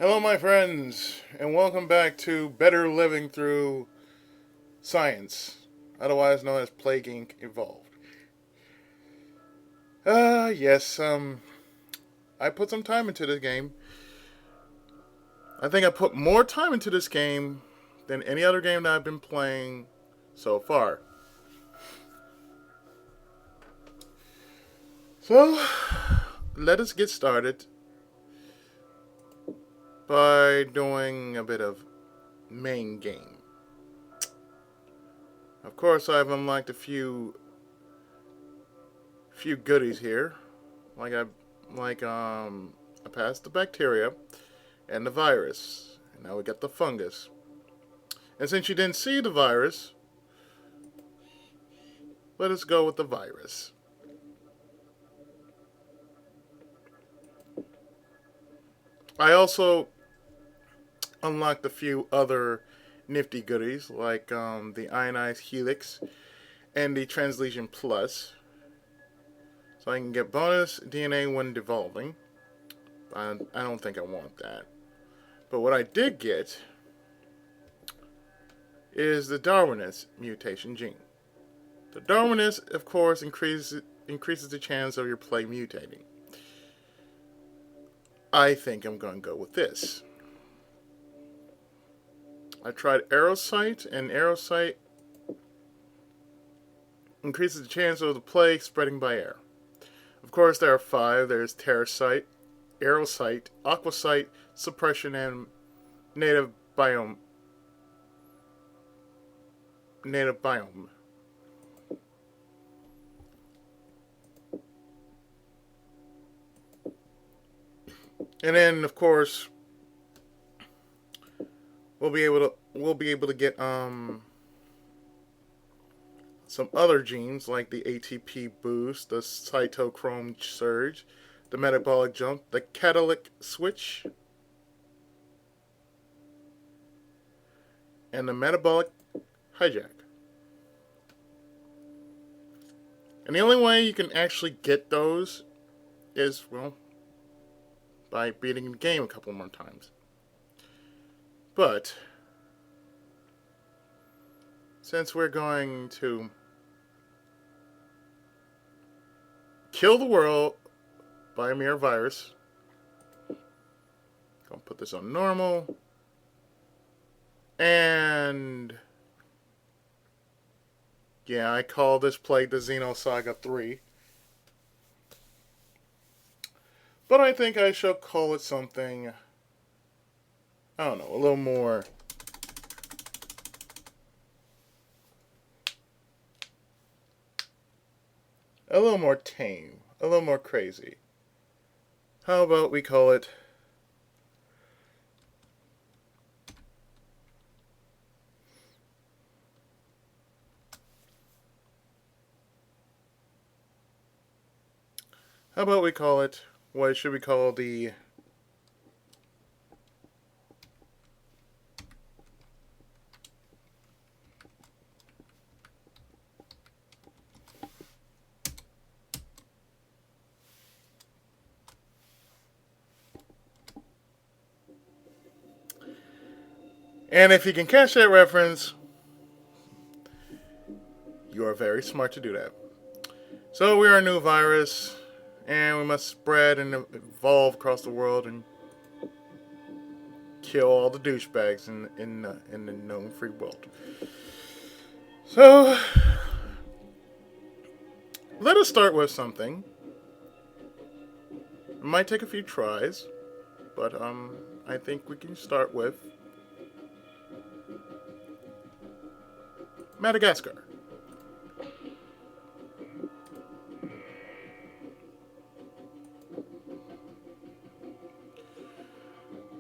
Hello, my friends, and welcome back to Better Living Through Science, otherwise known as Plague Inc. Evolved. Yes, I put some time into this game. I think I put more time into this game than any other game that I've been playing so far. So, let us get started by doing a bit of main game. Of course, I've unlocked a few goodies here. Like I passed the bacteria and the virus. And now we got the fungus. And since you didn't see the virus, let us go with the virus. I also unlocked a few other nifty goodies like the ionized helix and the translesion plus. So I can get bonus DNA when devolving. I don't think I want that. But what I did get is the Darwinist mutation gene. The Darwinist, of course, increases the chance of your plague mutating. I think I'm going to go with this. I tried Aerocyte, and Aerocyte increases the chance of the plague spreading by air. Of course, there are five. There's Terracyte, Aerocyte, Aquacyte, Suppression, and Native Biome. Native Biome. And then, of course, we'll be able to get some other genes like the ATP boost, the cytochrome surge, the metabolic jump, the catalytic switch, and the metabolic hijack. And the only way you can actually get those is, well, by beating the game a couple more times. But since we're going to kill the world by a mere virus, gonna put this on normal, and yeah, I call this plague the Xenosaga 3. But I think I shall call it something, I don't know, a little more tame, a little more crazy. How about we call it what should we call the And if you can catch that reference, you are very smart to do that. So we are a new virus, and we must spread and evolve across the world and kill all the douchebags in the known free world. So let us start with something. It might take a few tries, but I think we can start with Madagascar.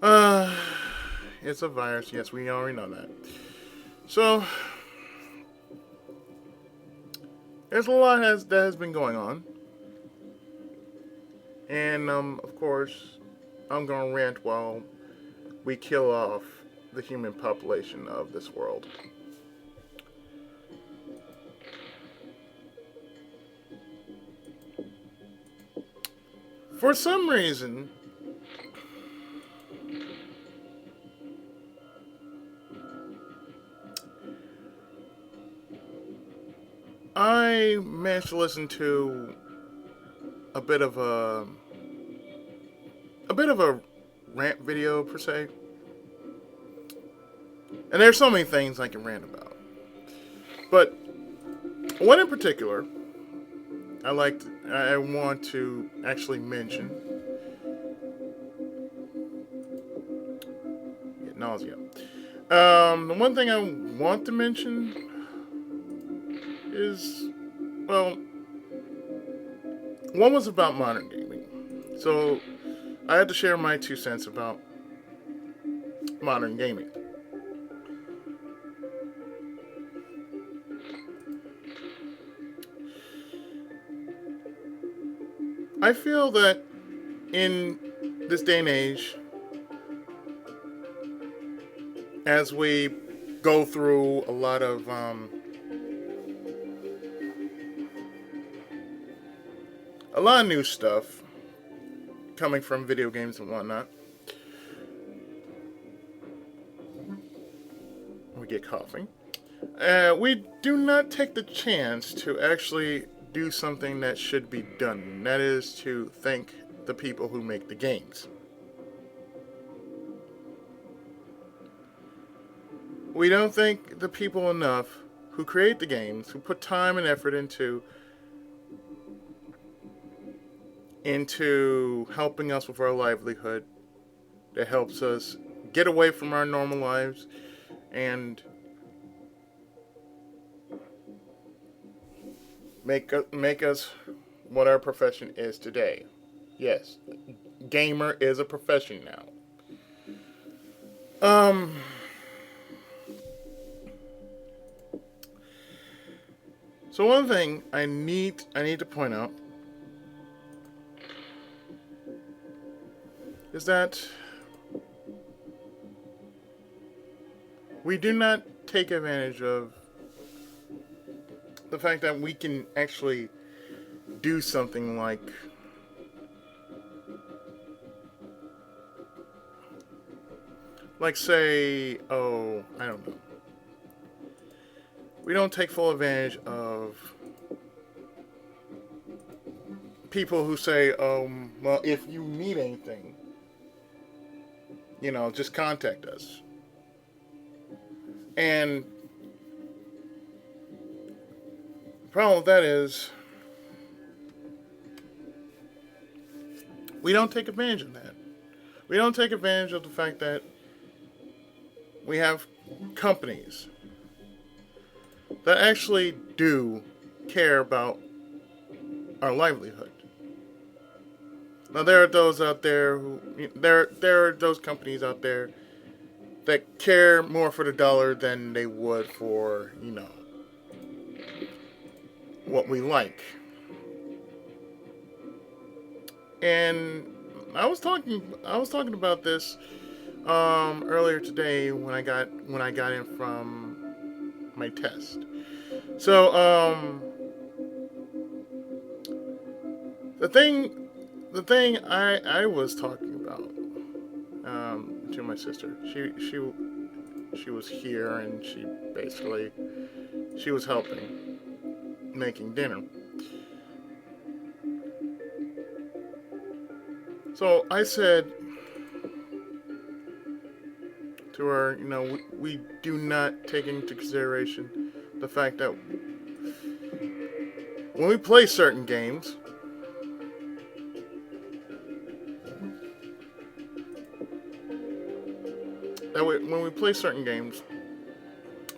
Uh, it's a virus. Yes, we already know that. So, there's a lot that has been going on. And, of course, I'm going to rant while we kill off the human population of this world. For some reason, I managed to listen to a bit of a rant video per se, and there's so many things I can rant about, but one in particular I want to actually mention. Get nausea. The one thing I want to mention is, well, one was about modern gaming. So I had to share my 2 cents about modern gaming. I feel that in this day and age, as we go through a lot of new stuff coming from video games and whatnot, we get coughing. We do not take the chance to actually do something that should be done. And that is to thank the people who make the games. We don't thank the people enough who create the games, who put time and effort into helping us with our livelihood, that helps us get away from our normal lives and make us what our profession is today. Yes, gamer is a profession now. So one thing I need to point out is that we do not take advantage of the fact that we can actually do something like say, oh, I don't know. We don't take full advantage of people who say, well, if you need anything, just contact us. And the problem with that is we don't take advantage of that. We don't take advantage of the fact that we have companies that actually do care about our livelihood. Now there are those out there there are those companies out there that care more for the dollar than they would for, what we like. And I was talking about this earlier today when I got in from my test. So the thing I was talking about to my sister, she was here and she was helping making dinner. So I said to her, we do not take into consideration the fact that when we play certain games,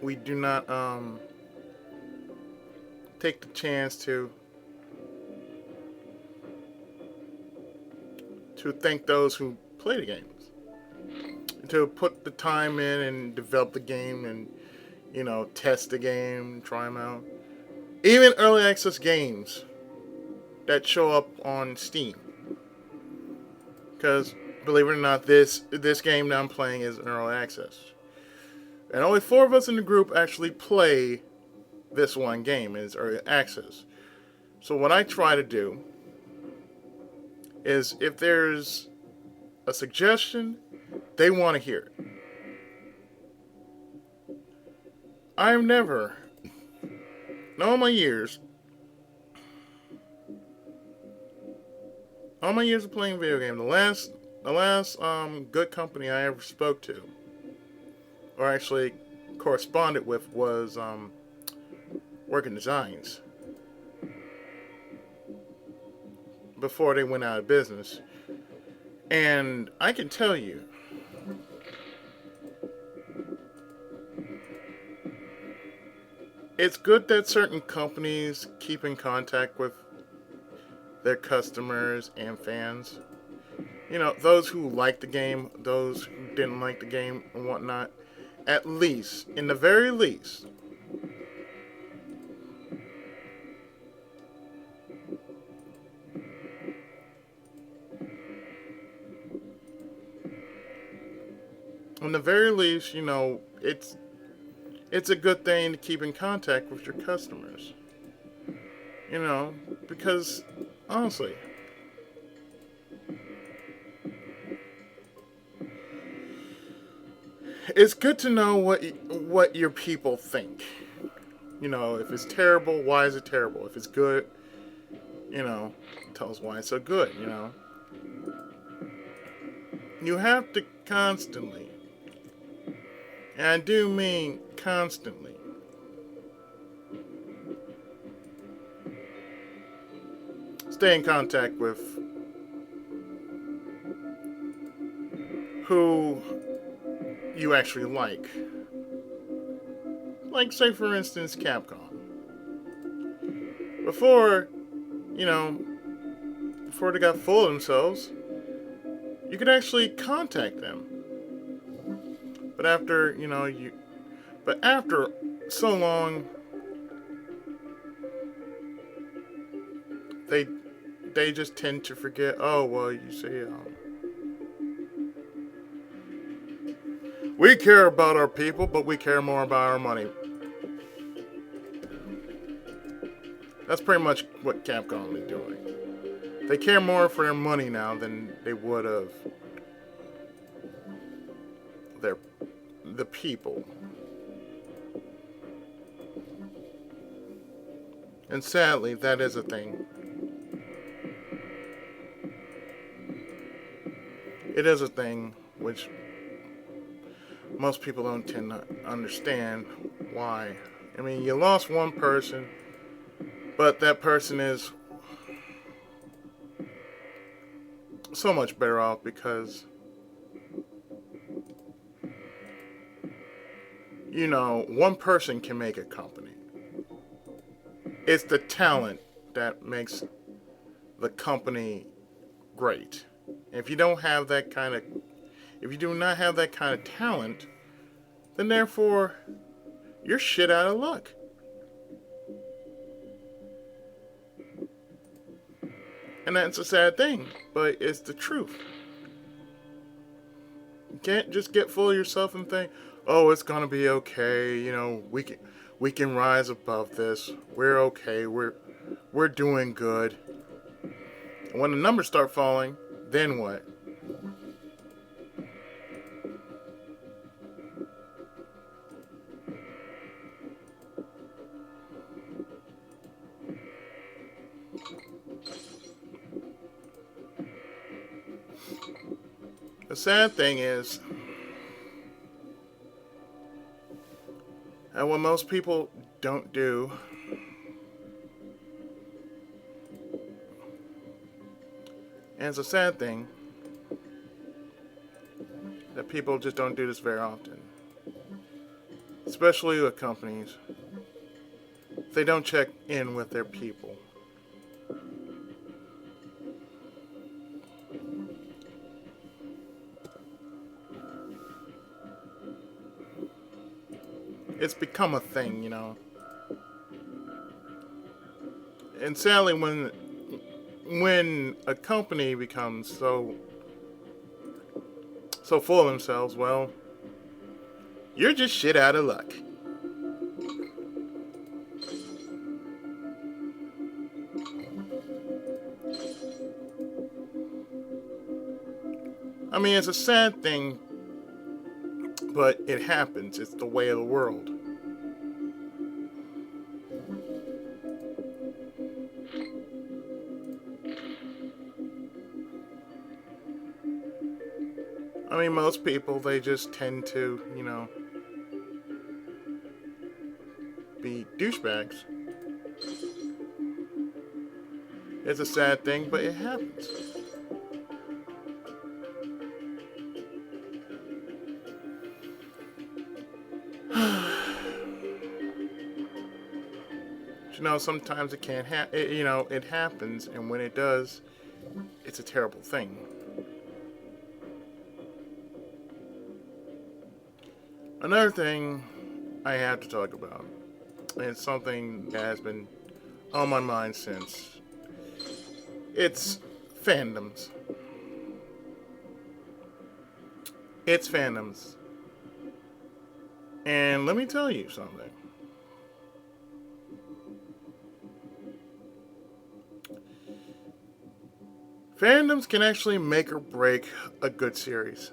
we do not take the chance to thank those who play the games, to put the time in and develop the game and test the game, try them out. Even early access games that show up on Steam, because believe it or not, this game that I'm playing is early access, and only 4 of us in the group actually play this one game. It's early access. So what I try to do is, if there's a suggestion, they want to hear it. I've never, in all my years, All my years of playing video game, the last good company I ever spoke to, or actually corresponded with, was Working Designs before they went out of business. And I can tell you, it's good that certain companies keep in contact with their customers and fans. You know, those who like the game, those who didn't like the game, and whatnot. At least, in the very least, in the very least, you know, it's a good thing to keep in contact with your customers. You know, because honestly, it's good to know what your people think. You know, if it's terrible, why is it terrible? If it's good, you know, tell us why it's so good. You know, you have to constantly, and I do mean constantly, stay in contact with who you actually like. Like, say, for instance, Capcom. Before, you know, before they got full of themselves, you could actually contact them. But after, but after so long, they they just tend to forget. Oh well, you say, we care about our people, but we care more about our money. That's pretty much what Capcom is doing. They care more for their money now than they would of their the people. And sadly, that is a thing. It is a thing which most people don't tend to understand why. I mean, you lost one person, but that person is so much better off because, you know, one person can make a company. It's the talent that makes the company great. If you don't have that kind of, if you do not have that kind of talent, then therefore you're shit out of luck. And that's a sad thing, but it's the truth. You can't just get full of yourself and think, "Oh, it's gonna be okay. You know, we can rise above this. We're okay. We're doing good." And when the numbers start falling, then what? The sad thing is, and what most people don't do, and it's a sad thing that people just don't do this very often, especially with companies. They don't check in with their people. It's become a thing, you know. And sadly, when a company becomes so full of themselves, well, you're just shit out of luck. I mean, it's a sad thing, but it happens. It's the way of the world. I mean, most people, they just tend to, be douchebags. It's a sad thing, but it happens. Sometimes it can't happen. It happens, and when it does, it's a terrible thing. Another thing I have to talk about, and it's something that has been on my mind since, it's fandoms. It's fandoms. And let me tell you something. Fandoms can actually make or break a good series.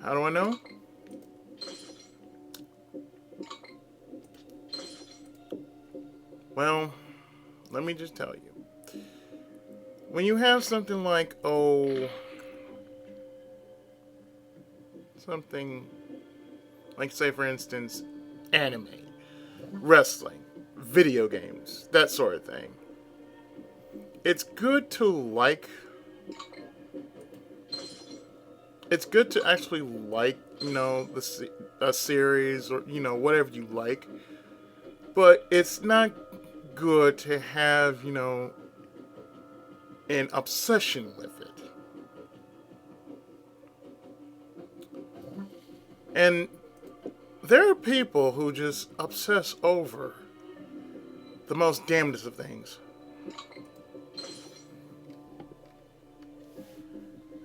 How do I know? Well, let me just tell you. When you have something like, something like, say for instance, anime, wrestling, video games, that sort of thing. It's good to it's good to actually like, a series or, whatever you like. But it's not good to have, an obsession with it. And there are people who just obsess over the most damnedest of things.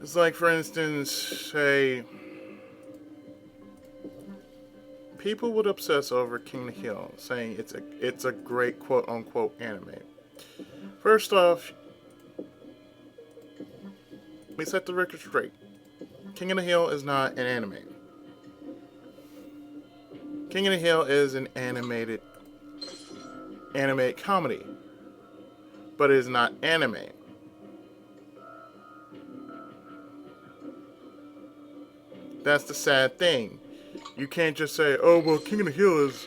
It's like, for instance, say, people would obsess over King of the Hill, saying it's a great quote unquote anime. First off, we set the record straight. King of the Hill is not an anime. King of the Hill is an animated comedy, but it is not anime. That's the sad thing. You can't just say, oh, well, King of the Hill is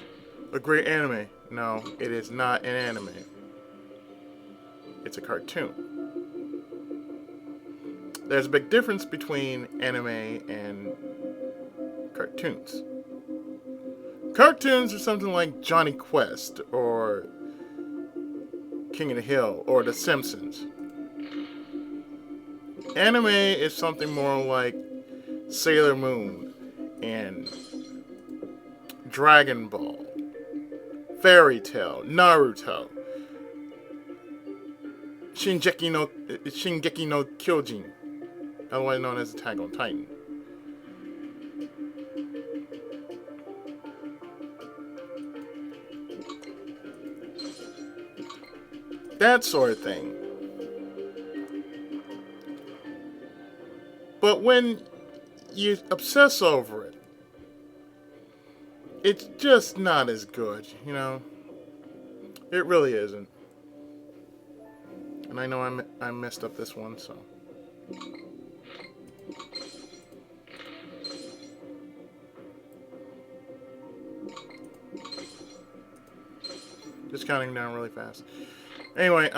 a great anime. No, it is not an anime. It's a cartoon. There's a big difference between anime and cartoons. Cartoons are something like Johnny Quest or King of the Hill or The Simpsons. Anime is something more like Sailor Moon and Dragon Ball, Fairy Tail, Naruto, Shingeki no Kyojin, otherwise known as Attack on Titan. That sort of thing. But when you obsess over it, it's just not as good, It really isn't. And I know I messed up this one, so. Just counting down really fast. Anyway,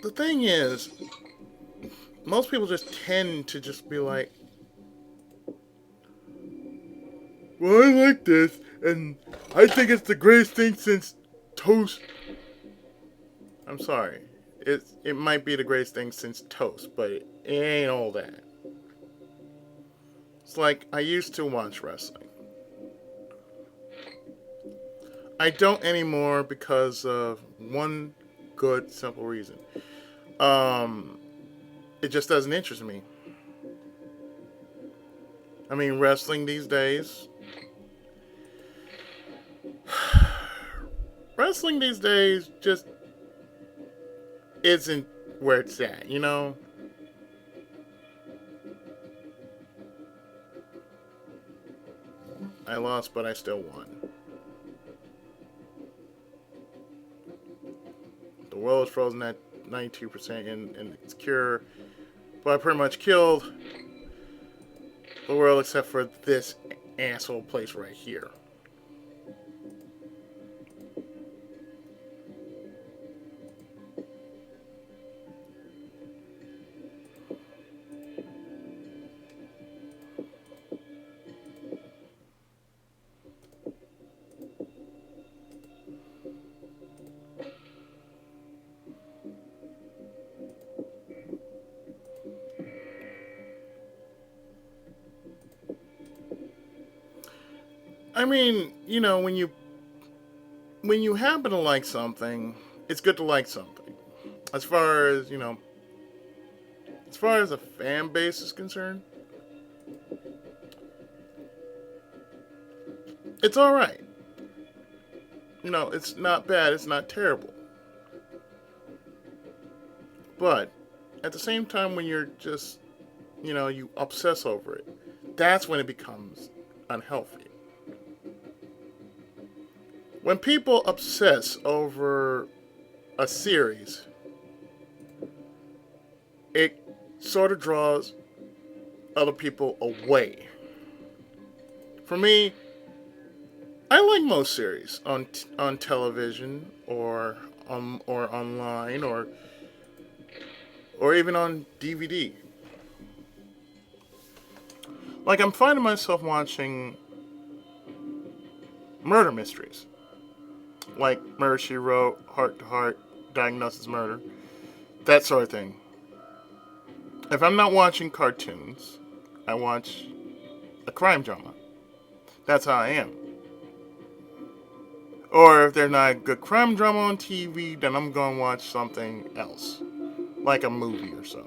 the thing is, most people just tend to just be like, well, I like this, and I think it's the greatest thing since toast. I'm sorry. It might be the greatest thing since toast, but it ain't all that. It's like, I used to watch wrestling. I don't anymore because of one good, simple reason. It just doesn't interest me. I mean, wrestling these days just isn't where it's at, I lost, but I still won. The world is frozen at 92% in its cure. But I pretty much killed the world except for this asshole place right here. I mean, when you happen to like something, it's good to like something. As far as as far as a fan base is concerned, it's all right. It's not bad. It's not terrible. But at the same time, when you're just you obsess over it, that's when it becomes unhealthy. When people obsess over a series, it sort of draws other people away. For me, I like most series on television or online or even on DVD. Like I'm finding myself watching murder mysteries, like Murder She Wrote, Heart to Heart, Diagnosis Murder, that sort of thing. If I'm not watching cartoons, I watch a crime drama. That's how I am. Or if there's not a good crime drama on TV, then I'm going to watch something else, like a movie or so.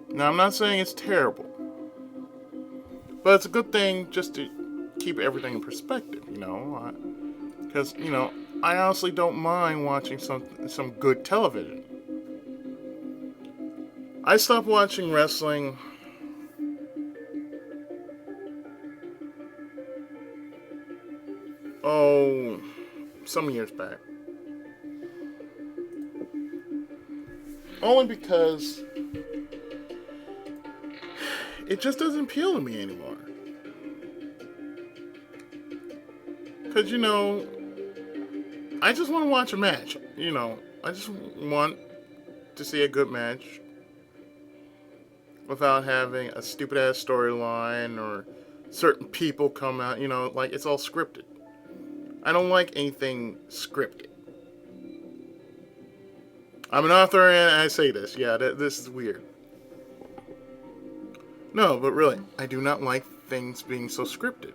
Now, I'm not saying it's terrible, but it's a good thing just to keep everything in perspective, because I honestly don't mind watching some good television. I stopped watching wrestling some years back. Only because it just doesn't appeal to me anymore. Because, I just want to watch a match. I just want to see a good match without having a stupid ass storyline or certain people come out, like it's all scripted. I don't like anything scripted. I'm an author and I say this. Yeah, this is weird. No, but really, I do not like things being so scripted.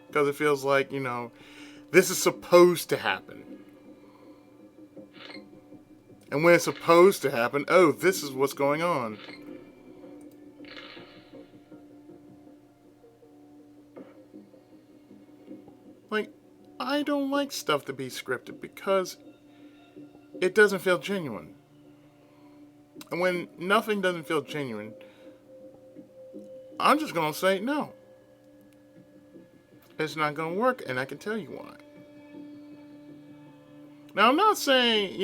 Because it feels like, this is supposed to happen. And when it's supposed to happen, oh, this is what's going on. Like, I don't like stuff to be scripted because it doesn't feel genuine. And when nothing doesn't feel genuine, I'm just going to say no. It's not going to work, and I can tell you why. Now, I'm not saying,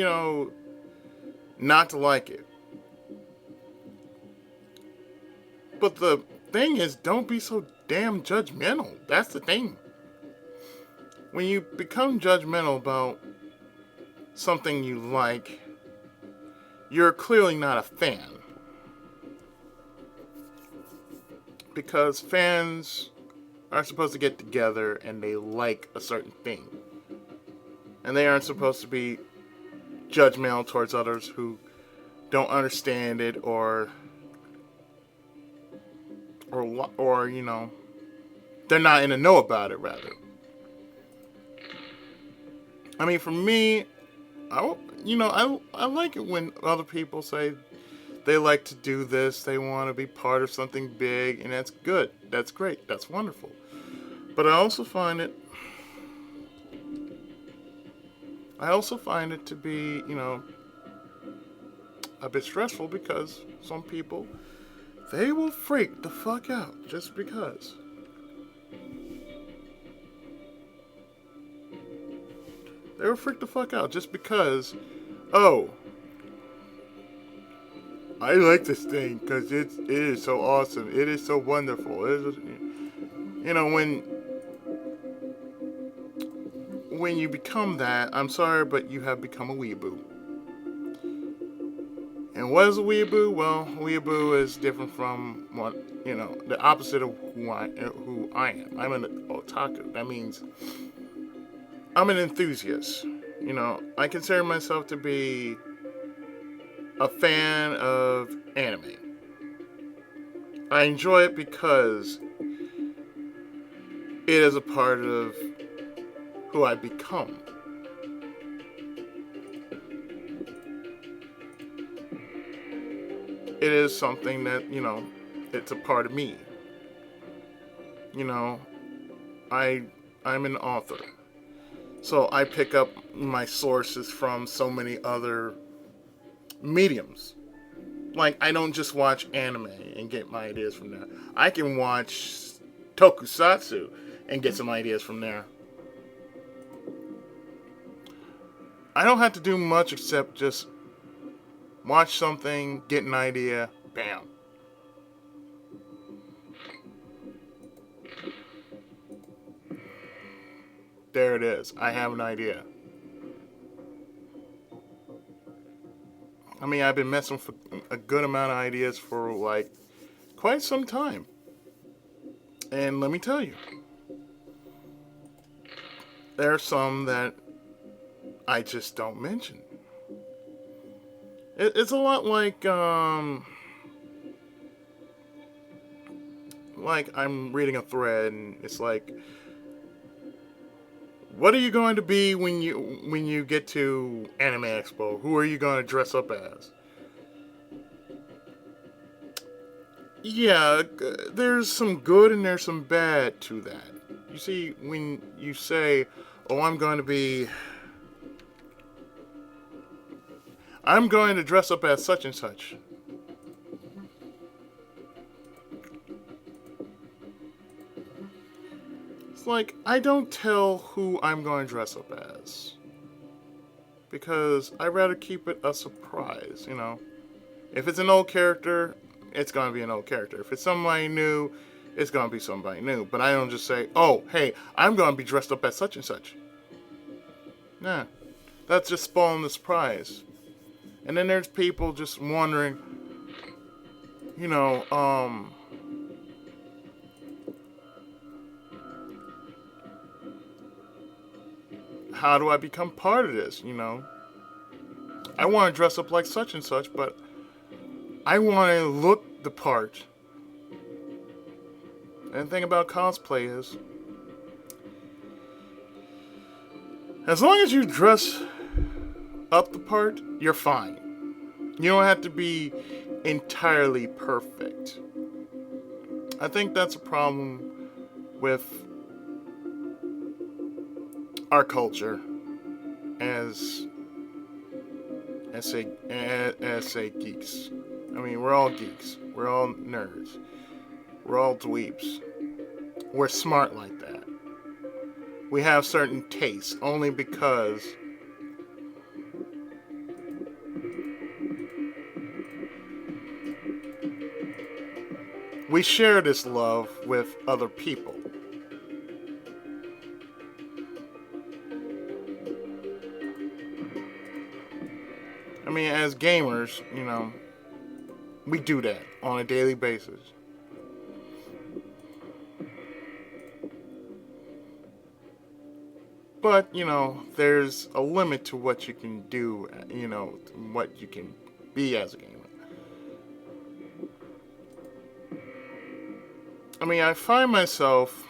not to like it. But the thing is, don't be so damn judgmental. That's the thing. When you become judgmental about something you like, you're clearly not a fan. Because fans are supposed to get together and they like a certain thing. And they aren't supposed to be judgmental towards others who don't understand it or they're not in the know about it, rather. I mean, for me, I like it when other people say they like to do this, they want to be part of something big, and that's good. That's great. That's wonderful. But I also find it to be, a bit stressful because some people, they will freak the fuck out just because. They were freaked the fuck out just because, oh, I like this thing because it is so awesome. It is so wonderful. It is, when you become that, I'm sorry, but you have become a weeaboo. And what is a weeaboo? Well, weeaboo is different from what the opposite of who I am. I'm an otaku. That means I'm an enthusiast. I consider myself to be a fan of anime. I enjoy it because it is a part of who I become. It is something that, it's a part of me. You know, I I'm an author. So I pick up my sources from so many other mediums. Like I don't just watch anime and get my ideas from there. I can watch tokusatsu and get some ideas from there. I don't have to do much except just watch something, get an idea, bam. There it is. I have an idea. I mean, I've been messing with a good amount of ideas for like quite some time. And let me tell you, there are some that I just don't mention. It's a lot like I'm reading a thread and it's like, what are you going to be when you get to Anime Expo? Who are you going to dress up as? Yeah, there's some good and there's some bad to that. You see, when you say, "Oh, I'm going to dress up as such and such," it's like I don't tell who I'm going to dress up as because I rather keep it a surprise. If it's an old character, it's going to be an old character. If it's somebody new, it's going to be somebody new. But I don't just say, "Oh, hey, I'm going to be dressed up as such and such." Nah, that's just spoiling the surprise. And then there's people just wondering, you know, um, how do I become part of this? I want to dress up like such and such, but I want to look the part. And the thing about cosplay is, as long as you dress up the part, you're fine. You don't have to be entirely perfect. I think that's a problem with our culture as say geeks. I mean, we're all geeks. We're all nerds. We're all dweebs. We're smart like that. We have certain tastes only because we share this love with other people. I mean, as gamers, we do that on a daily basis. But, there's a limit to what you can do, what you can be as a gamer. I mean, I find myself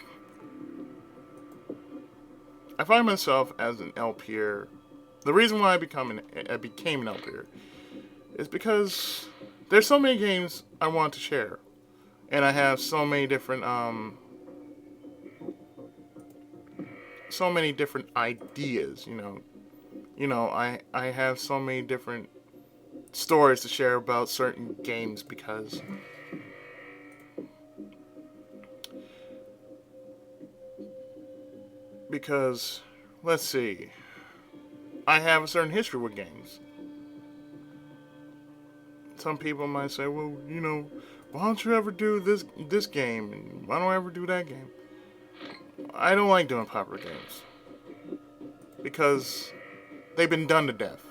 as an LPer. The reason why I became an LPer is because there's so many games I want to share, and I have so many different ideas. I have so many different stories to share about certain games because let's see. I have a certain history with games. Some people might say, well, why don't you ever do this game, and why don't I ever do that game? I don't like doing popular games because they've been done to death.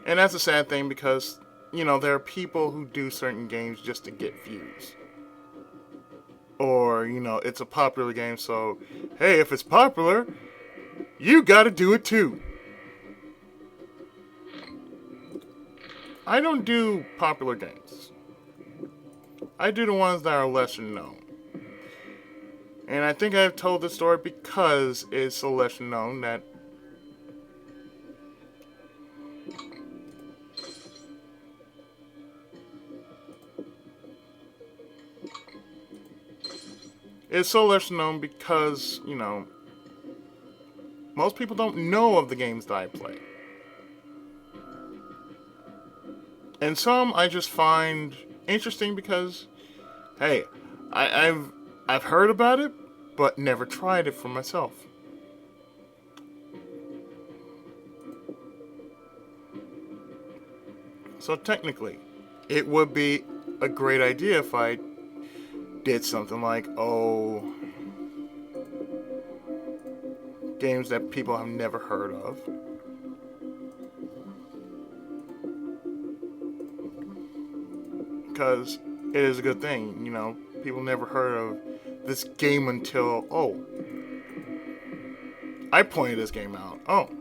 And that's a sad thing because, there are people who do certain games just to get views. Or, it's a popular game, so, hey, if it's popular, you gotta do it too. I don't do popular games. I do the ones that are lesser known. And I think I've told this story because it's so lesser known that it's so lesser known because, most people don't know of the games that I play. And some I just find interesting because, hey, I've heard about it, but never tried it for myself. So technically, it would be a great idea if I did something like, games that people have never heard of. Because it is a good thing, people never heard of this game until, I pointed this game out.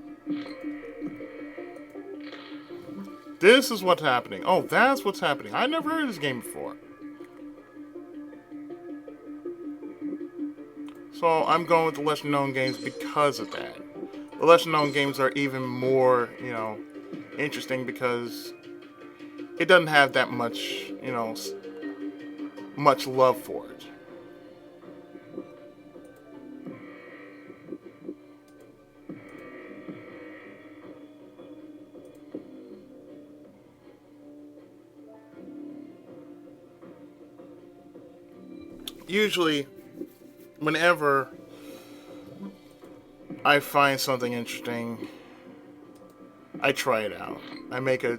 This is what's happening. That's what's happening. I never heard of this game before. So I'm going with the lesser known games because of that. The lesser known games are even more, interesting because it doesn't have that much, much love for it. Usually, whenever I find something interesting, I try it out. I make a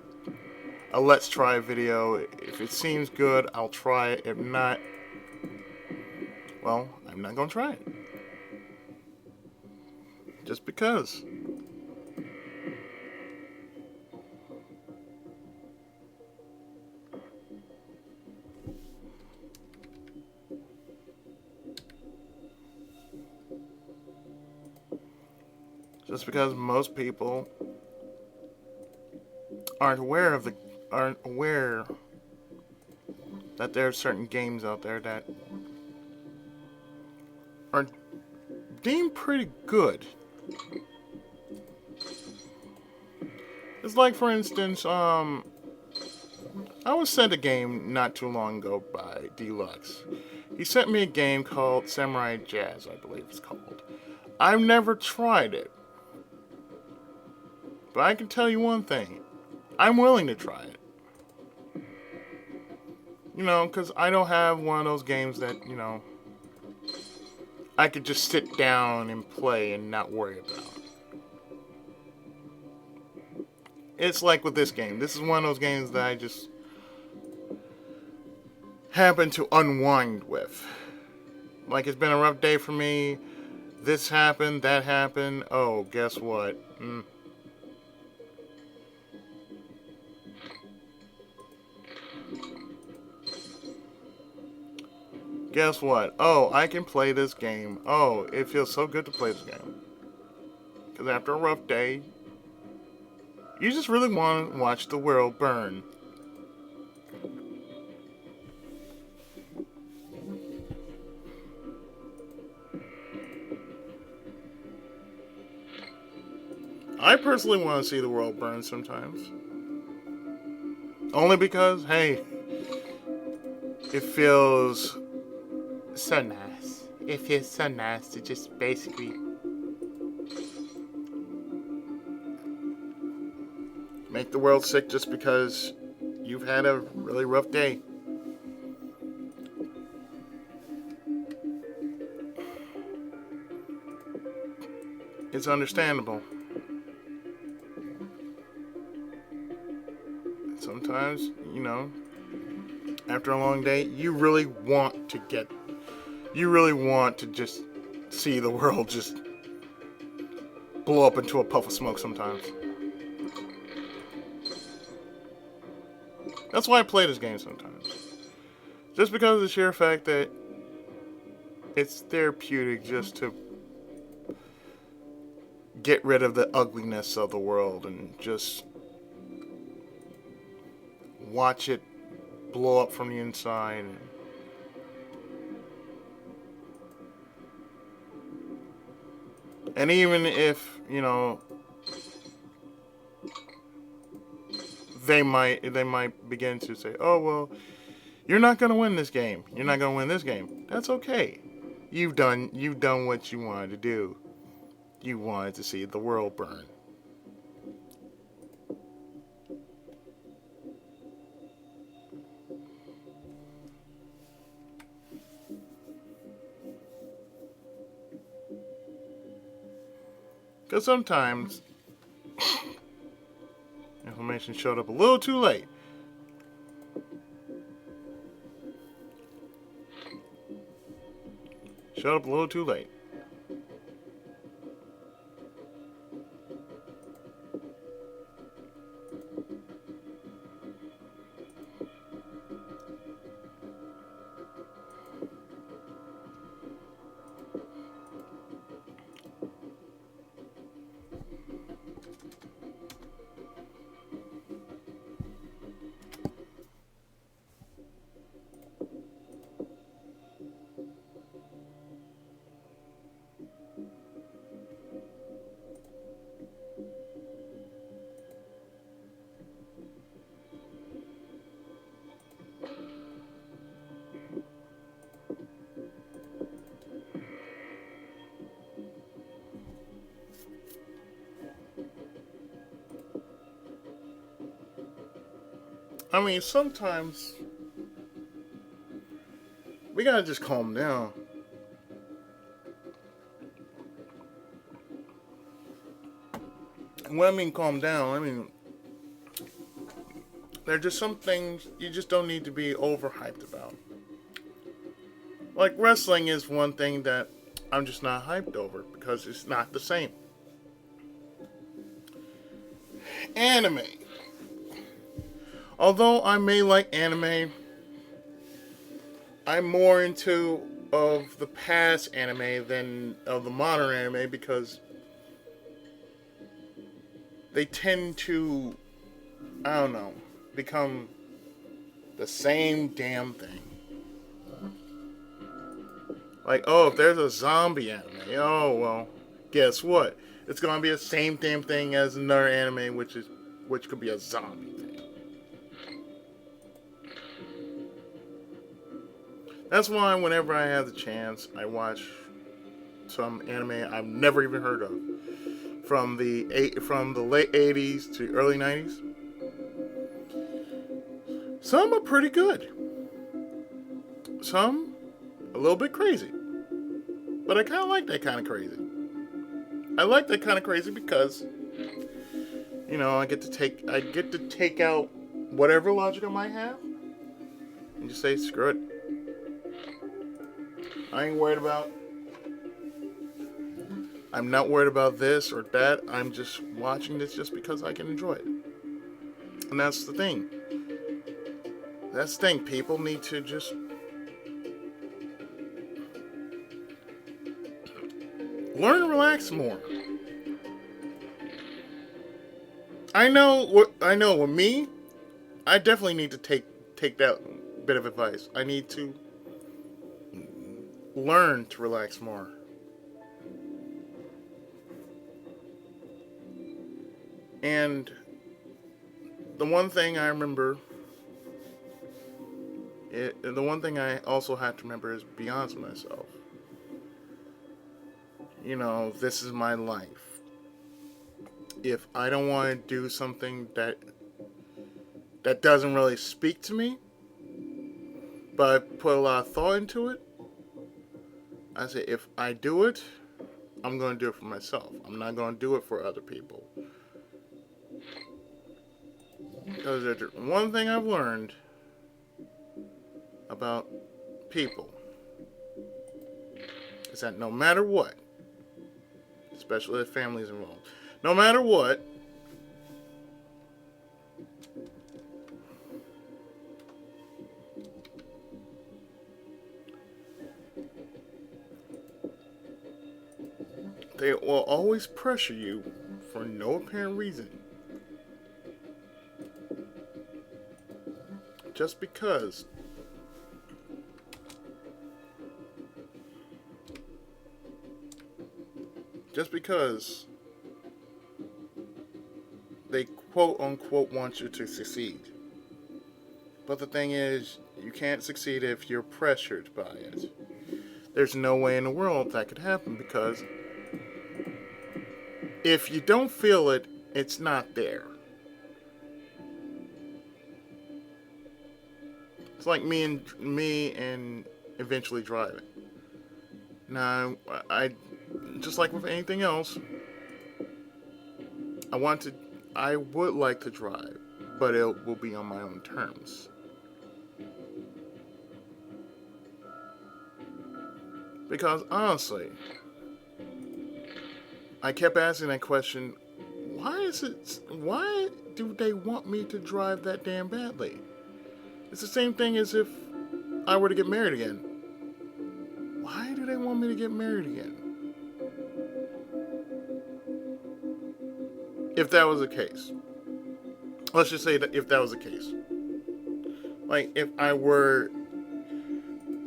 let's try video. If it seems good, I'll try it. If not, well, I'm not going to try it. Just because. Just because most people aren't aware that there are certain games out there that are deemed pretty good. It's like, for instance, I was sent a game not too long ago by Deluxe. He sent me a game called Samurai Jazz, I believe it's called. I've never tried it. But I can tell you one thing. I'm willing to try it. Because I don't have one of those games that, I could just sit down and play and not worry about. It's like with this game. This is one of those games that I just happen to unwind with. Like, it's been a rough day for me. This happened, that happened. Oh, guess what? Guess what? I can play this game. It feels so good to play this game. Because after a rough day, you just really want to watch the world burn. I personally want to see the world burn sometimes. Only because, hey, it feels so nice. It feels so nice to just basically make the world sick just because you've had a really rough day. It's understandable. Sometimes, after a long day, you really want to just see the world just blow up into a puff of smoke sometimes. That's why I play this game sometimes. Just because of the sheer fact that it's therapeutic just to get rid of the ugliness of the world and just watch it blow up from the inside. And even if, they might begin to say, "Oh, well, you're not going to win this game. You're not going to win this game." That's okay. You've done what you wanted to do. You wanted to see the world burn. Because sometimes information showed up a little too late. Showed up a little too late. I mean, sometimes we gotta just calm down. And when I mean calm down, I mean there are just some things you just don't need to be overhyped about. Like wrestling is one thing that I'm just not hyped over because it's not the same. Anime. Although I may like anime, I'm more into of the past anime than of the modern anime because they tend to, I don't know, become the same damn thing. Like, oh, if there's a zombie anime, oh well, guess what? It's gonna be the same damn thing as another anime, which could be a zombie thing. That's why whenever I have the chance, I watch some anime I've never even heard of from the late '80s to early '90s. Some are pretty good. Some a little bit crazy, but I kind of like that kind of crazy. I like that kind of crazy because I get to take out whatever logic I might have and just say screw it. I ain't worried about. I'm not worried about this or that. I'm just watching this just because I can enjoy it. And that's the thing. That's the thing. People need to just learn to relax more. I know with me, I definitely need to take that bit of advice. I need to learn to relax more. And the one thing I remember, the one thing I also have to remember is be honest with myself. This is my life. If I don't want to do something that doesn't really speak to me, but I put a lot of thought into it, I say if I do it, I'm going to do it for myself. I'm not going to do it for other people. Because one thing I've learned about people is that no matter what, especially if family's involved, no matter what, they will always pressure you for no apparent reason. Just because. Just because they quote unquote want you to succeed. But the thing is, you can't succeed if you're pressured by it. There's no way in the world that could happen because if you don't feel it, it's not there. It's like me and eventually driving. Now, I just like with anything else, I would like to drive, but it will be on my own terms. Because honestly, I kept asking that question, why do they want me to drive that damn badly? It's the same thing as if I were to get married again. Why do they want me to get married again? If that was the case. Let's just say that if that was the case. Like, if I were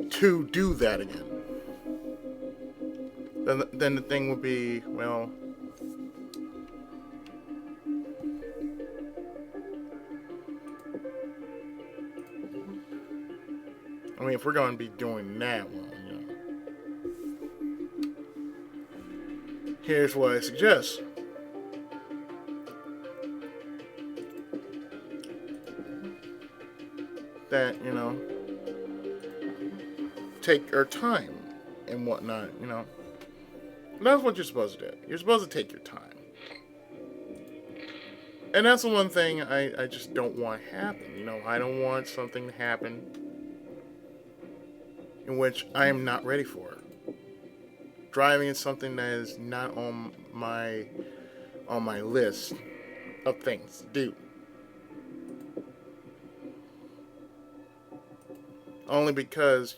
to do that again, then the thing would be, well, I mean, if we're going to be doing that one, here's what I suggest. That, take our time and whatnot, That's what you're supposed to do. You're supposed to take your time. And that's the one thing I just don't want to happen. I don't want something to happen in which I am not ready for. Driving is something that is not on my list of things to do. Only because,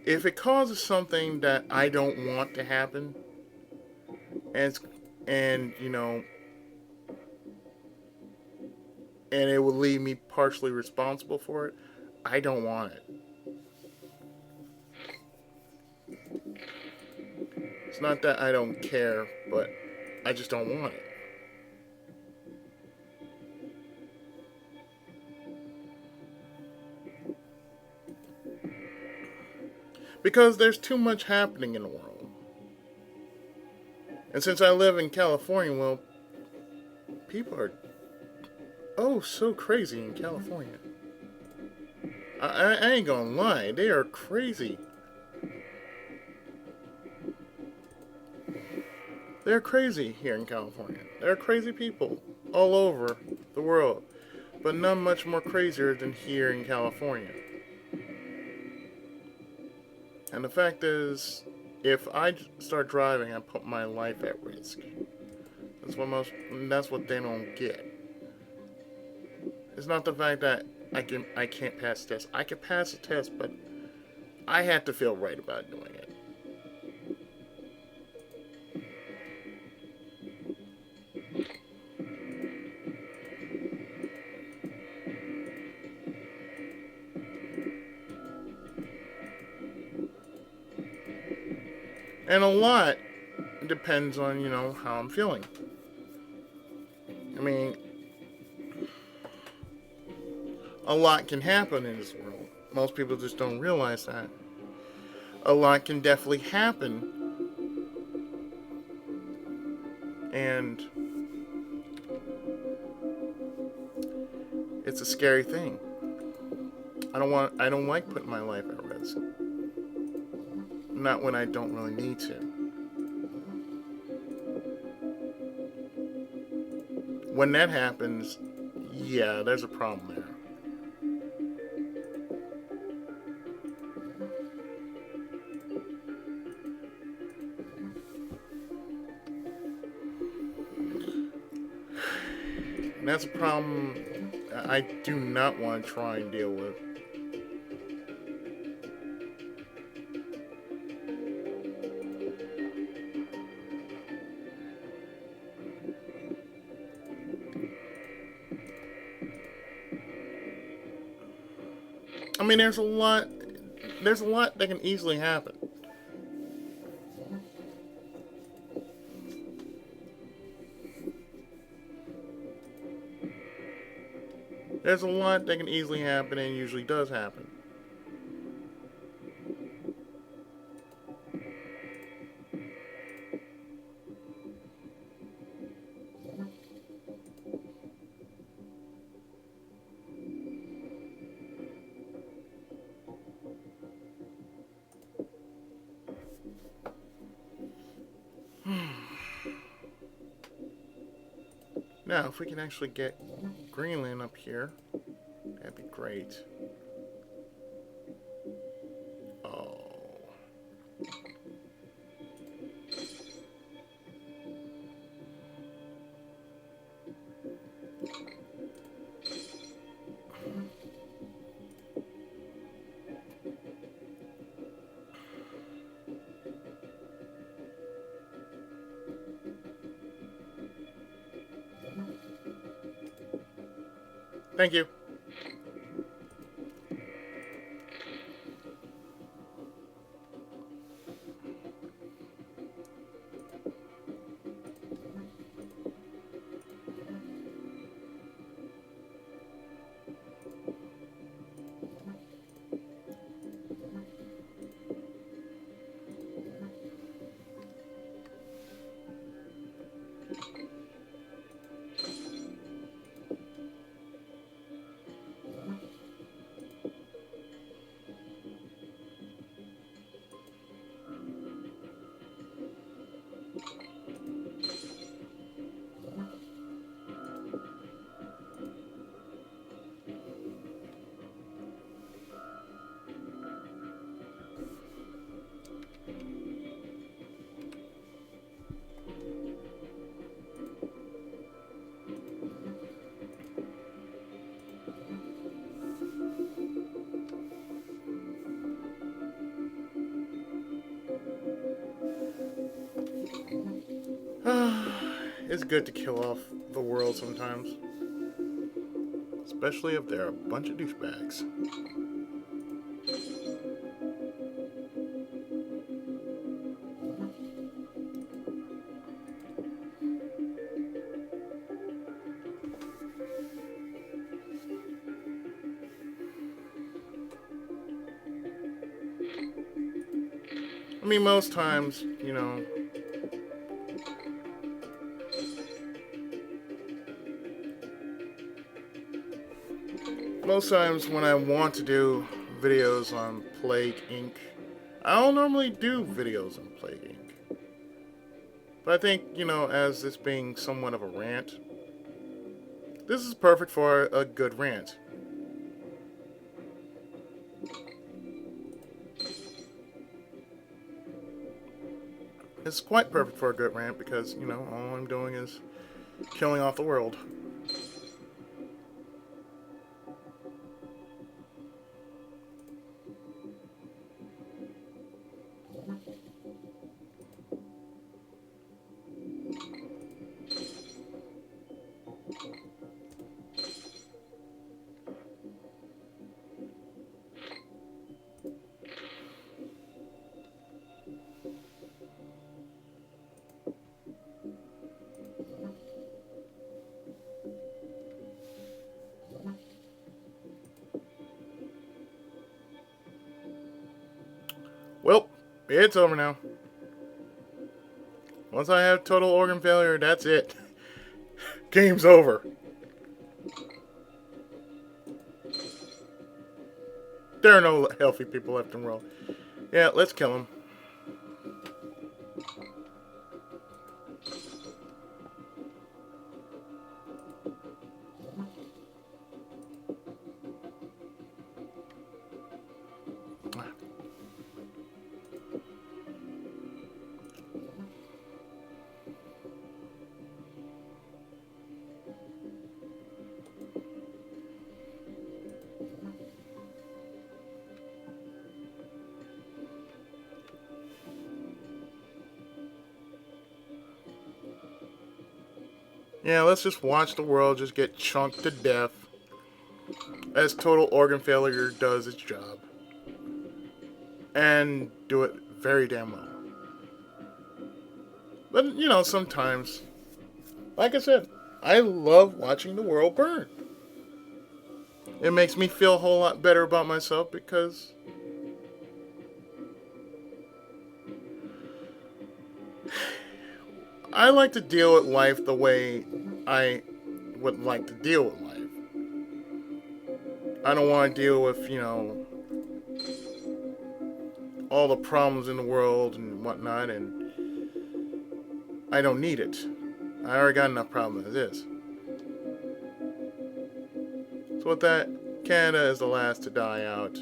if it causes something that I don't want to happen, and it will leave me partially responsible for it, I don't want it. It's not that I don't care, but I just don't want it. Because there's too much happening in the world. And since I live in California, well, people are so crazy in California. I ain't gonna lie, they are crazy. They're crazy here in California. There are crazy people all over the world, but none much more crazier than here in California. And the fact is, if I start driving, I put my life at risk. That's what they don't get. It's not the fact that I can't pass the test. I can pass the test, but I have to feel right about doing it. And a lot depends on, how I'm feeling. I mean, a lot can happen in this world. Most people just don't realize that. A lot can definitely happen. And it's a scary thing. I don't like putting my life at risk. Not when I don't really need to. When that happens, yeah, there's a problem there. And that's a problem I do not want to try and deal with. I mean, there's a lot that can easily happen. There's a lot that can easily happen and usually does happen. Now, if we can actually get Greenland up here, that'd be great. Oh. Thank you. It's good to kill off the world sometimes. Especially if they're a bunch of douchebags. I mean, most times, most times when I want to do videos on Plague Inc., I don't normally do videos on Plague Inc. But I think, as this being somewhat of a rant, this is perfect for a good rant. It's quite perfect for a good rant because, all I'm doing is killing off the world. Well, it's over now. Once I have total organ failure, that's it. Game's over. There are no healthy people left in the world. Yeah, let's kill him. Yeah, let's just watch the world just get chunked to death as total organ failure does its job. And do it very damn well. But, sometimes, like I said, I love watching the world burn. It makes me feel a whole lot better about myself because I like to deal with life the way I would like to deal with life. I don't want to deal with, all the problems in the world and whatnot, and I don't need it. I already got enough problems as is. So with that, Canada is the last to die out.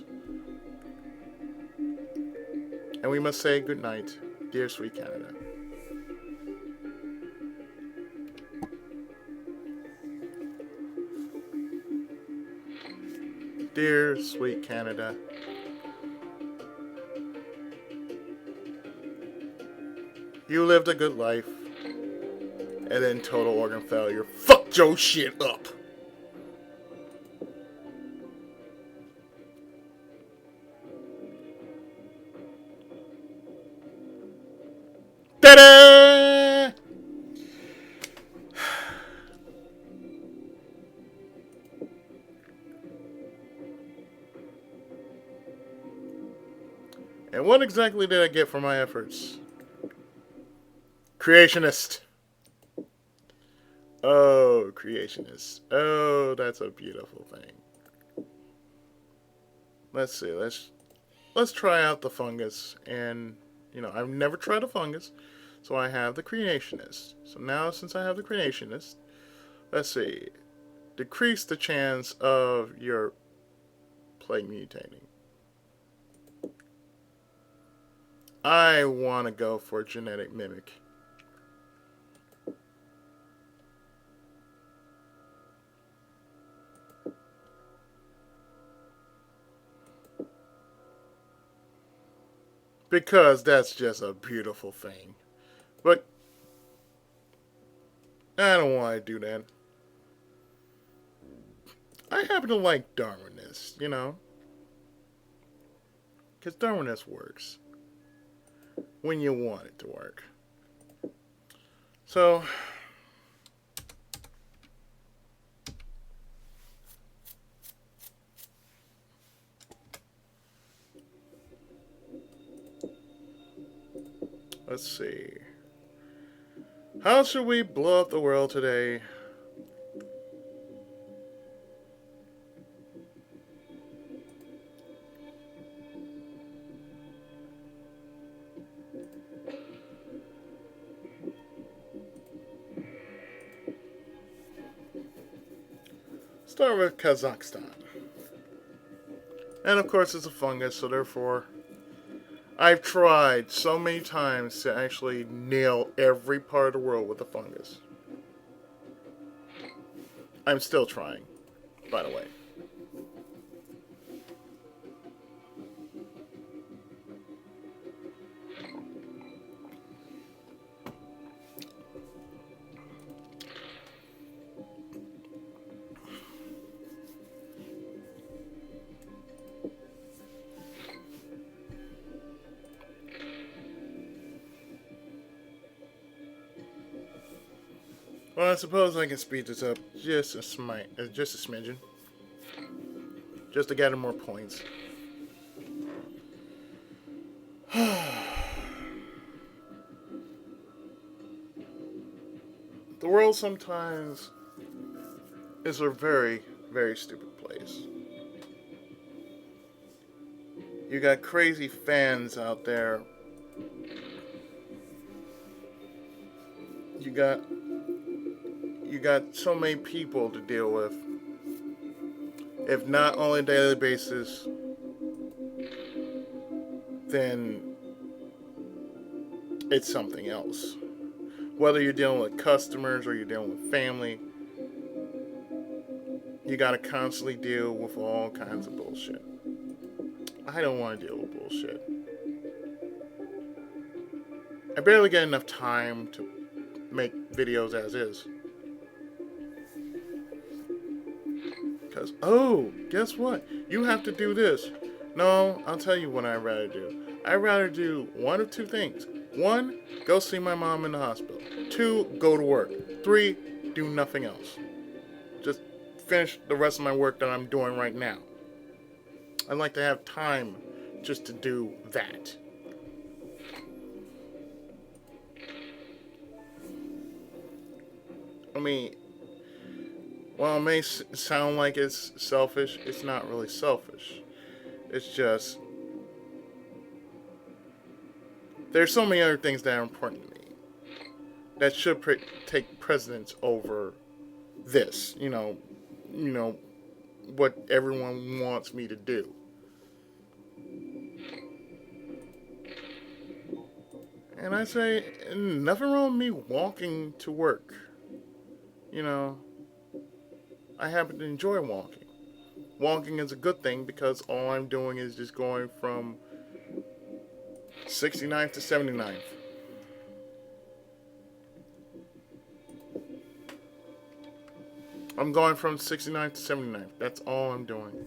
And we must say goodnight, dear sweet Canada. Dear sweet Canada. You lived a good life, and then total organ failure fucked your shit up. Ta-da! And what exactly did I get for my efforts? Creationist. Oh, creationist. Oh, that's a beautiful thing. Let's see. Let's try out the fungus. And I've never tried a fungus, so I have the creationist. So now, since I have the creationist, let's see. Decrease the chance of your plague mutating. I want to go for genetic mimic. Because that's just a beautiful thing. But I don't want to do that. I happen to like Darwinist, Because Darwinist works when you want it to work. So, let's see. How should we blow up the world today? Start with Kazakhstan. And of course, it's a fungus, so therefore, I've tried so many times to actually nail every part of the world with a fungus. I'm still trying, by the way. Well, I suppose I can speed this up just a smidgen, just to gather more points. The world sometimes is a very, very stupid place. You got crazy fans out there. You got you got so many people to deal with. If not on a daily basis, then it's something else. Whether you're dealing with customers or you're dealing with family, you gotta constantly deal with all kinds of bullshit. I don't want to deal with bullshit. I barely get enough time to make videos as is. Because, oh, guess what? You have to do this. No, I'll tell you what I'd rather do. I'd rather do one of two things. One, go see my mom in the hospital. Two, go to work. Three, do nothing else. Just finish the rest of my work that I'm doing right now. I'd like to have time just to do that. I mean, while it may sound like it's selfish, it's not really selfish. It's just, there's so many other things that are important to me that should take precedence over this. What everyone wants me to do. And I say, nothing wrong with me walking to work. You know, I happen to enjoy walking. Walking is a good thing because all I'm doing is just going from 69th to 79th. I'm going from 69th to 79th. That's all I'm doing.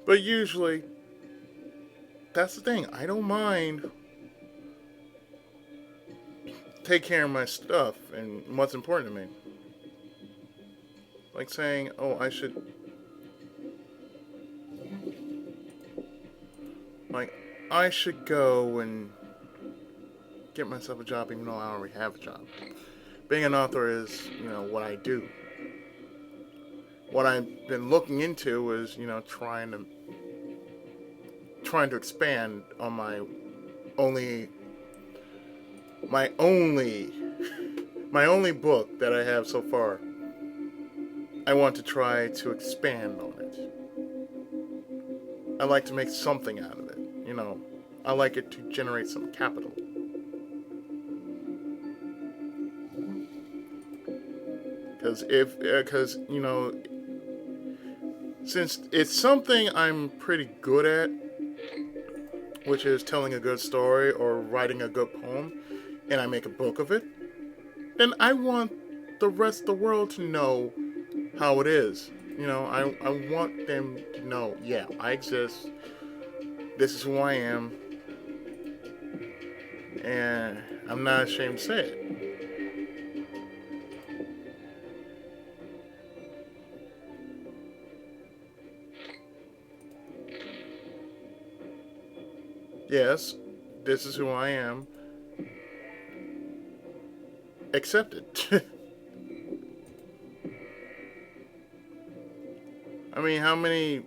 But usually, that's the thing. I don't mind take care of my stuff and what's important to me. Like saying, oh, like, I should go and get myself a job even though I already have a job. Being an author is, what I do. What I've been looking into is, trying to expand on only my only my only book that I have so far. I want to try to expand on it. I like to make something out of it. I like it to generate some capital. Because since it's something I'm pretty good at, which is telling a good story or writing a good poem, and I make a book of it, then I want the rest of the world to know how it is. I want them to know, yeah, I exist. This is who I am. And I'm not ashamed to say it. Yes, this is who I am. Accept it. I mean, how many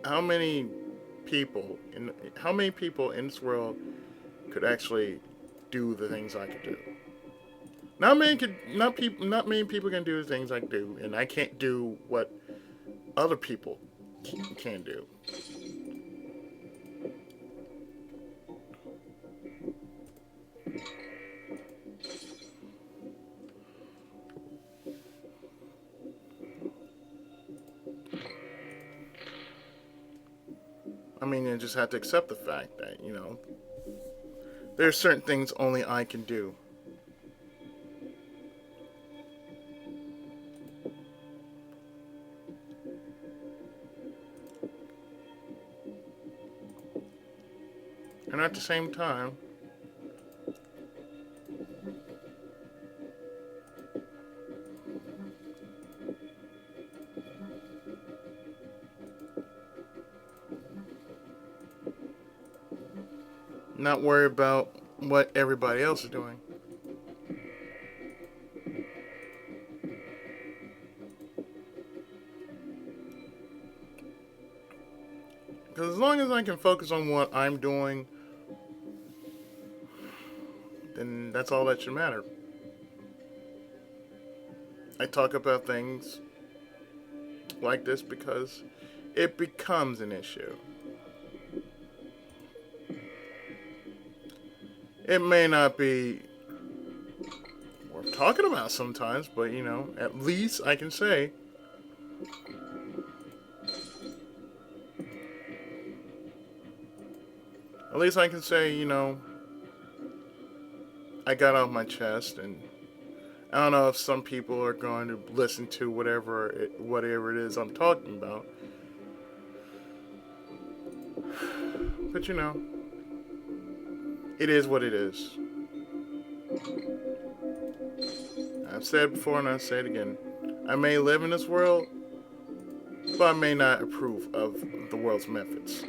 how many people in this world could actually do the things I could do? Not many people can do the things I do, and I can't do what other people can do. I mean, you just have to accept the fact that, there are certain things only I can do. And at the same time, not worry about what everybody else is doing. Because as long as I can focus on what I'm doing, then that's all that should matter. I talk about things like this because it becomes an issue. It may not be worth talking about sometimes, but at least I can say, I got off my chest, and I don't know if some people are going to listen to whatever it is I'm talking about, but it is what it is. I've said it before and I'll say it again. I may live in this world, but I may not approve of the world's methods.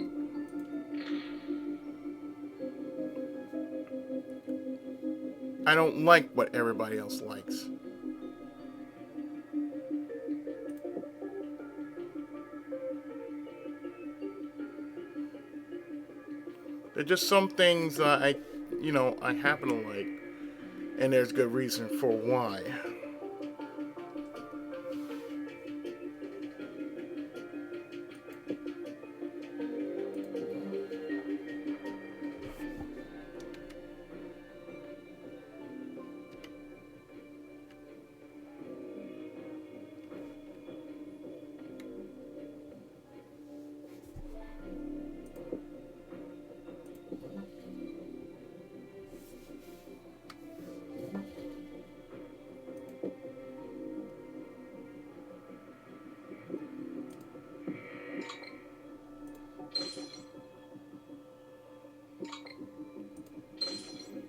I don't like what everybody else likes. There are just some things that I happen to like, and there's good reason for why.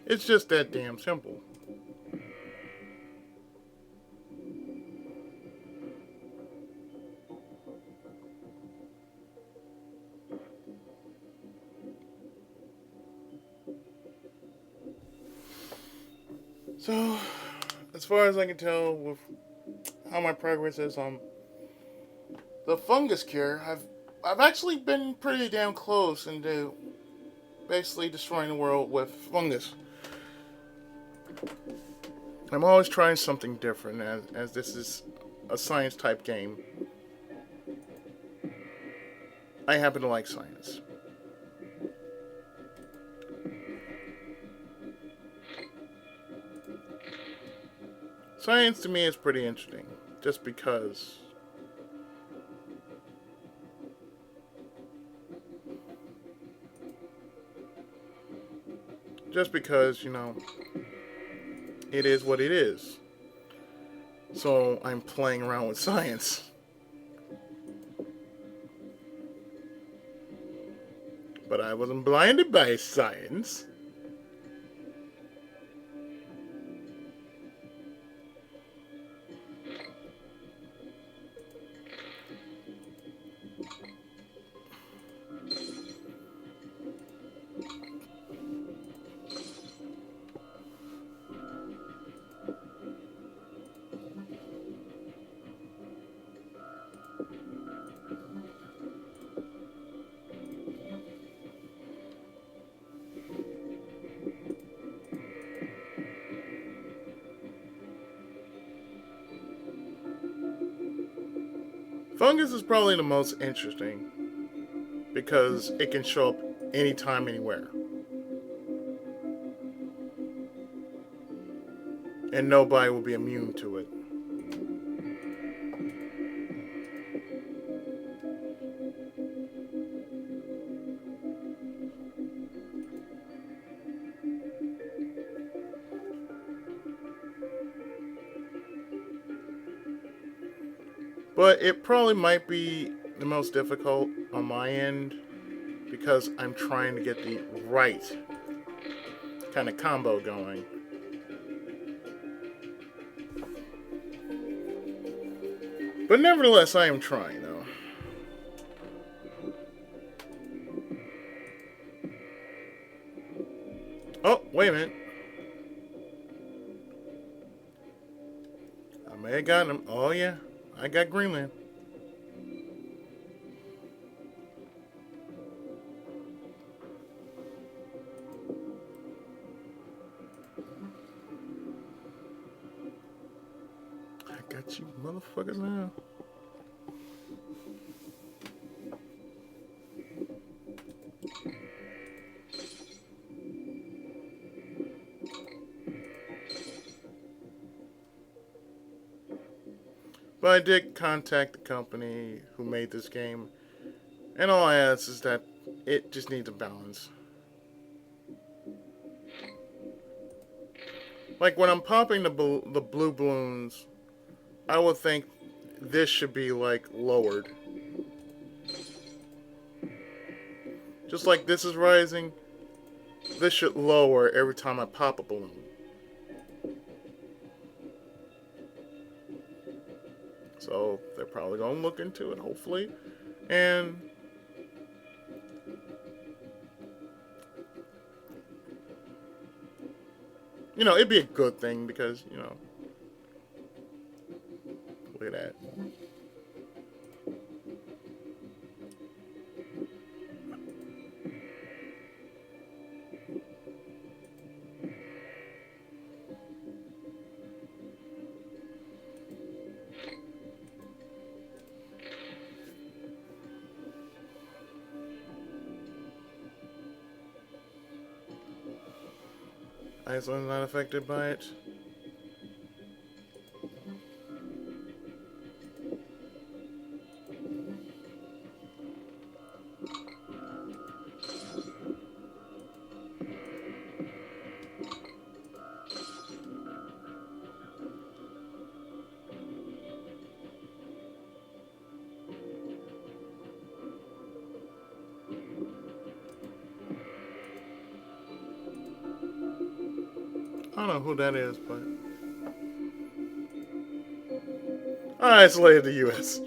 It's just that damn simple. So, as far as I can tell, with how my progress is on the fungus cure, I've actually been pretty damn close into basically destroying the world with fungus. I'm always trying something different, as this is a science type game. I happen to like science. Science to me is pretty interesting, just because it is what it is. So I'm playing around with science. But I wasn't blinded by science. Fungus is probably the most interesting because it can show up anytime, anywhere. And nobody will be immune to it. But it probably might be the most difficult on my end because I'm trying to get the right kind of combo going. But nevertheless, I am trying though. Oh, wait a minute. I may have gotten him. Oh, yeah. I got Greenland. I got you motherfuckers now. But I did contact the company who made this game, and all I ask is that it just needs a balance. Like when I'm popping the blue balloons, I would think this should be like lowered. Just like this is rising, this should lower every time I pop a balloon. So they're probably going to look into it, hopefully. And it'd be a good thing because, look at that. Iceland's not affected by it. I don't know who that is, but I isolated the U.S.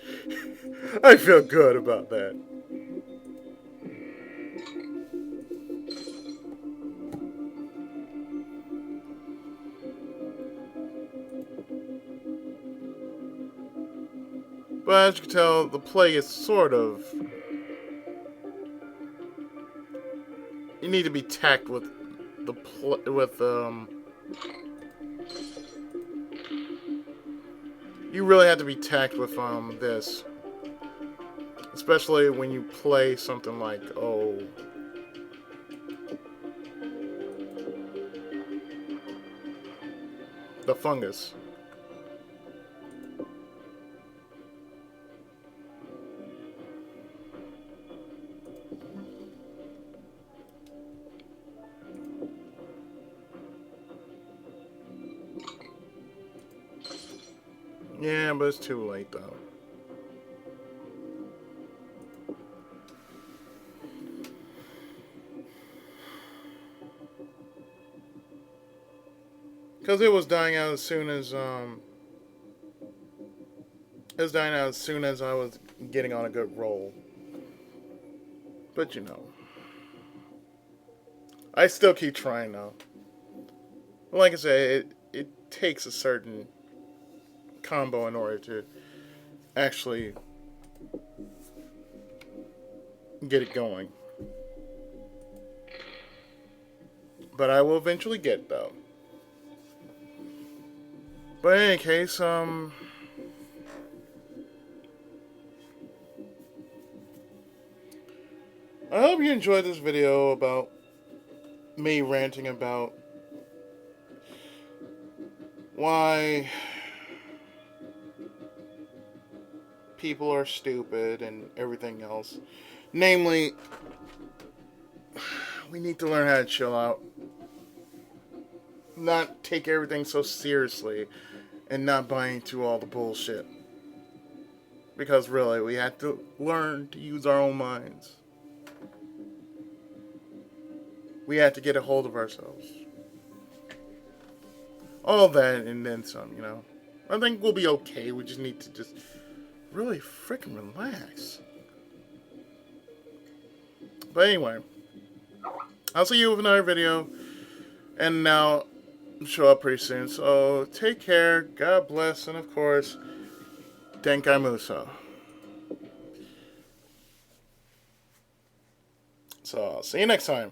I feel good about that. But as you can tell, the play is sort of. You need to be tacked with you really have to be tacked with this, especially when you play something like the fungus. Yeah, but it's too late though. Because it was dying out as soon as it was dying out as soon as I was getting on a good roll. But I still keep trying though. Like I said, it takes a certain combo in order to actually get it going. But I will eventually get it though. But in any case, I hope you enjoyed this video about me ranting about why people are stupid and everything else. Namely, we need to learn how to chill out. Not take everything so seriously and not buy into all the bullshit. Because really, we have to learn to use our own minds. We have to get a hold of ourselves. All that and then some, you know. I think we'll be okay. We just need to just really freaking relax. But anyway, I'll see you with another video. And now, show up pretty soon. So, take care. God bless. And of course, Denkai Muso. So, I'll see you next time.